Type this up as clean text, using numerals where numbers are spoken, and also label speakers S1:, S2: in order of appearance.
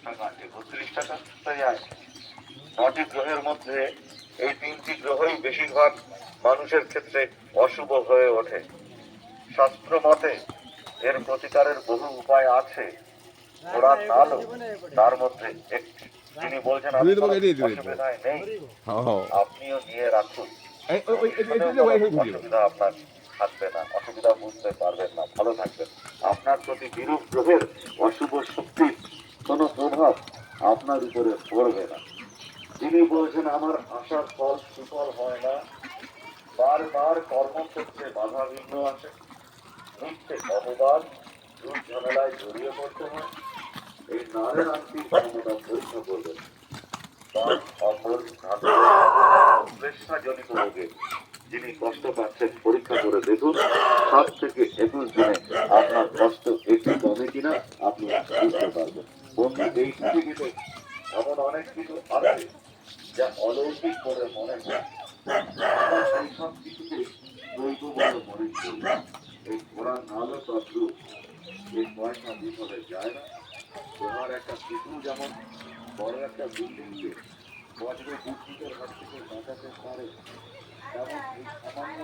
S1: টাকা ৩১ টাকা যায়। ৯টি গ্রহের মধ্যে এই ৩টি গ্রহই বেশিরভাগ মানুষের ক্ষেত্রে অশুভ হয়ে ওঠে। শাস্ত্র মতে এর প্রতিকারের বহু উপায় আছে, ঘোড়ার নালও তার মধ্যে একটি। তিনি বলছেন আমি কোনো অসুবিধায় নেই, আপনিও নিয়ে রাখুন, অসুবিধা আপনার থাকবে না, অসুবিধা বুঝতে পারবেন না, ভালো থাকবেন। আপনার প্রতি বিরূপ গ্রহের অশুভ শক্তির কোনো প্রভাব আপনার উপরে পড়বে না। তিনি বলছেন আমার আশার ফল সুফল হয় না, বারবার কর্মক্ষেত্রে বাধা বিঘ্ন আছে, মিথ্যে অপবাদ ঝুট ঝামেলায় জড়িয়ে পড়তে হয়। এই নারের আংটির ক্ষমতা পরীক্ষা করবেন। প্রেক্ষাজনিত রোগে যিনি কষ্ট পাচ্ছেন পরীক্ষা করে দেখুন, 7 থেকে 21 দিনে আপনার কষ্ট একটু কমে কিনা আপনি বুঝতে পারবেন। বন্ধু, এই পৃথিবীতে এমন অনেক কিছু আছে যা অলৌকিক বলে মনে হয়, আবার সেই সব কিছুকে দৈব বলে মনে করি। এই ঘোড়ার নালও তদ্রুপ, এই পয়সা বিপদে যায় না। তোমার একটা শিশু যেমন বড় একটা বিল্ডিংকে বজ্র বিদ্যুতের হাত থেকে বাঁচাতে পারে, তেমন এই সামান্য